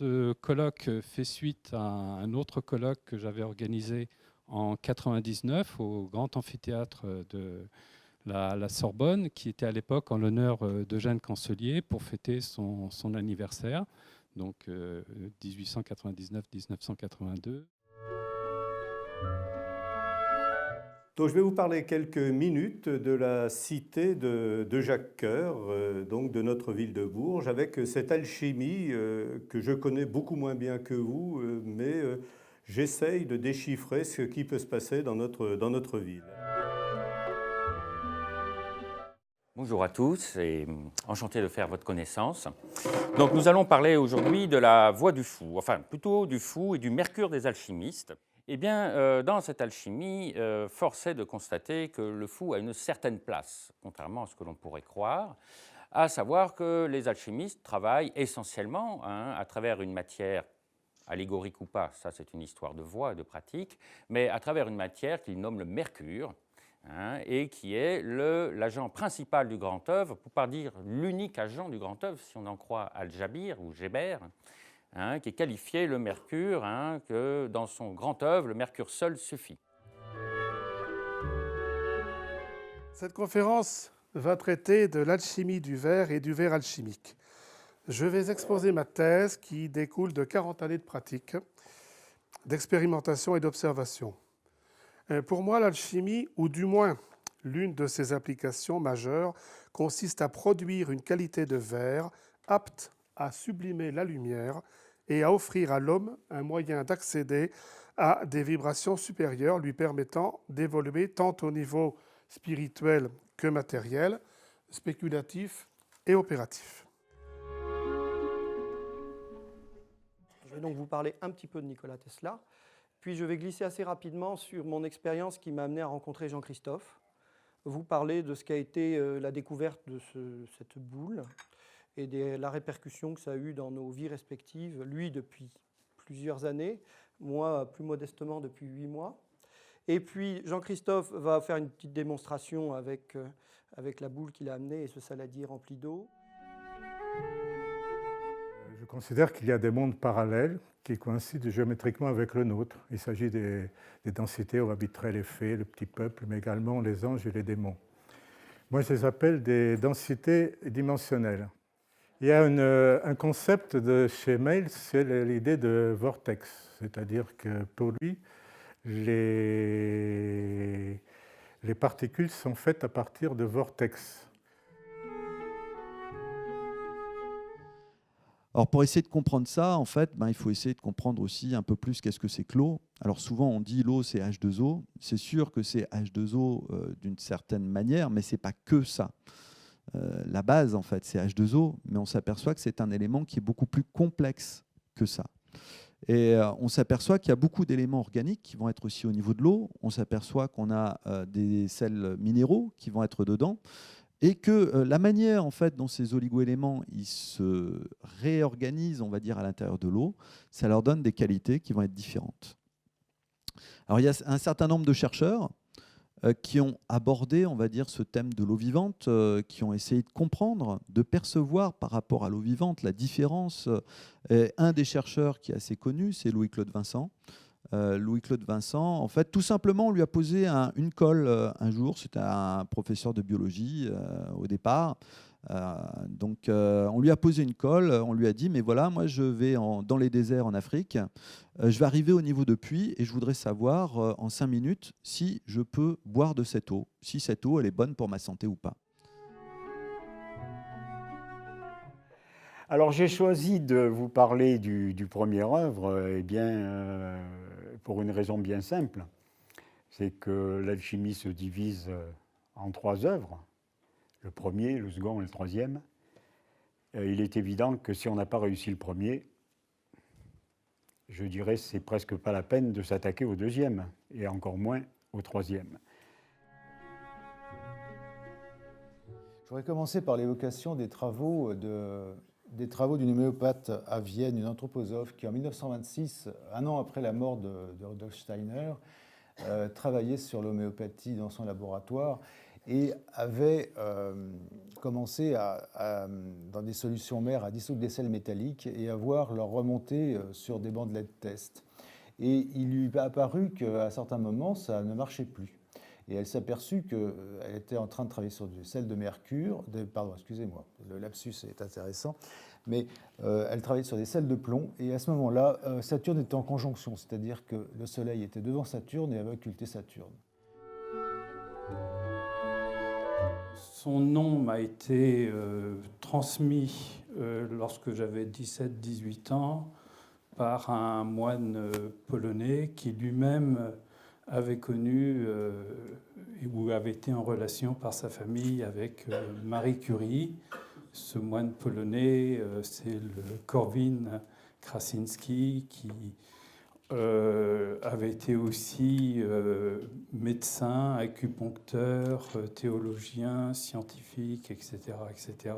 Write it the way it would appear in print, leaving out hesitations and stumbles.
Ce colloque fait suite à un autre colloque que j'avais organisé en 99 au Grand Amphithéâtre de la Sorbonne, qui était à l'époque en l'honneur d'Eugène Cancelier pour fêter son anniversaire, donc 1899-1982. Donc, je vais vous parler quelques minutes de la cité de Jacques Coeur, donc de notre ville de Bourges, avec cette alchimie que je connais beaucoup moins bien que vous, mais j'essaye de déchiffrer ce qui peut se passer dans notre ville. Bonjour à tous et enchanté de faire votre connaissance. Donc nous allons parler aujourd'hui de la voie du fou, enfin plutôt du fou et du mercure des alchimistes. Eh bien, dans cette alchimie, force est de constater que le fou a une certaine place, contrairement à ce que l'on pourrait croire, à savoir que les alchimistes travaillent essentiellement à travers une matière allégorique ou pas, ça c'est une histoire de voie et de pratique, mais à travers une matière qu'ils nomment le mercure, et qui est l'agent principal du grand œuvre, pour ne pas dire l'unique agent du grand œuvre, si on en croit Al-Jabir ou Geber, qui est qualifié le mercure, que dans son grand œuvre, le mercure seul suffit. Cette conférence va traiter de l'alchimie du verre et du verre alchimique. Je vais exposer ma thèse qui découle de 40 années de pratique, d'expérimentation et d'observation. Pour moi, l'alchimie, ou du moins l'une de ses applications majeures, consiste à produire une qualité de verre apte à sublimer la lumière et à offrir à l'homme un moyen d'accéder à des vibrations supérieures lui permettant d'évoluer tant au niveau spirituel que matériel, spéculatif et opératif. Je vais donc vous parler un petit peu de Nikola Tesla, puis je vais glisser assez rapidement sur mon expérience qui m'a amené à rencontrer Jean-Christophe, vous parler de ce qu'a été la découverte de cette boule et la répercussion que ça a eu dans nos vies respectives, lui depuis plusieurs années, moi plus modestement depuis 8 mois. Et puis Jean-Christophe va faire une petite démonstration avec la boule qu'il a amenée et ce saladier rempli d'eau. Je considère qu'il y a des mondes parallèles qui coïncident géométriquement avec le nôtre. Il s'agit des densités où habiteraient les fées, le petit peuple, mais également les anges et les démons. Moi, je les appelle des densités dimensionnelles. Il y a un concept de chez Mayles, c'est l'idée de vortex, c'est-à-dire que pour lui, les particules sont faites à partir de vortex. Alors pour essayer de comprendre ça, en fait, il faut essayer de comprendre aussi un peu plus qu'est-ce que c'est que l'eau. Alors souvent on dit l'eau c'est H2O, c'est sûr que c'est H2O d'une certaine manière, mais ce n'est pas que ça. La base en fait c'est H2O, mais on s'aperçoit que c'est un élément qui est beaucoup plus complexe que ça. Et on s'aperçoit qu'il y a beaucoup d'éléments organiques qui vont être aussi au niveau de l'eau, on s'aperçoit qu'on a des sels minéraux qui vont être dedans, et que la manière en fait, dont ces oligoéléments ils se réorganisent, on va dire, à l'intérieur de l'eau, ça leur donne des qualités qui vont être différentes. Alors il y a un certain nombre de chercheurs qui ont abordé, on va dire, ce thème de l'eau vivante, qui ont essayé de comprendre, de percevoir par rapport à l'eau vivante la différence. Un des chercheurs qui est assez connu, c'est Louis-Claude Vincent. Louis-Claude Vincent, en fait, tout simplement, on lui a posé une colle un jour. C'était un professeur de biologie au départ. On lui a posé une colle, on lui a dit, mais voilà, moi je vais dans les déserts en Afrique, je vais arriver au niveau de puits et je voudrais savoir en 5 minutes si je peux boire de cette eau, si cette eau elle est bonne pour ma santé ou pas. Alors j'ai choisi de vous parler du premier œuvre, pour une raison bien simple, c'est que l'alchimie se divise en 3 œuvres, le premier, le second et le troisième. Il est évident que si on n'a pas réussi le premier, je dirais que c'est presque pas la peine de s'attaquer au deuxième, et encore moins au troisième. Je voudrais commencer par l'évocation des travaux d'une homéopathe à Vienne, une anthroposophe, qui en 1926, un an après la mort de Rudolf Steiner, travaillait sur l'homéopathie dans son laboratoire et avait commencé dans des solutions mères à dissoudre des sels métalliques et à voir leur remontée sur des bandelettes de test. Et il lui a apparu qu'à certains moments, ça ne marchait plus. Et elle s'est aperçue qu'elle était en train de travailler sur du sel de mercure, pardon, excusez-moi, le lapsus est intéressant, mais elle travaillait sur des sels de plomb, et à ce moment-là, Saturne était en conjonction, c'est-à-dire que le Soleil était devant Saturne et avait occulté Saturne. Son nom m'a été transmis lorsque j'avais 17-18 ans par un moine polonais qui lui-même avait connu ou avait été en relation par sa famille avec Marie Curie. Ce moine polonais, c'est le Korwin Krasinski, qui avait été aussi médecin, acupuncteur, théologien, scientifique, etc., etc.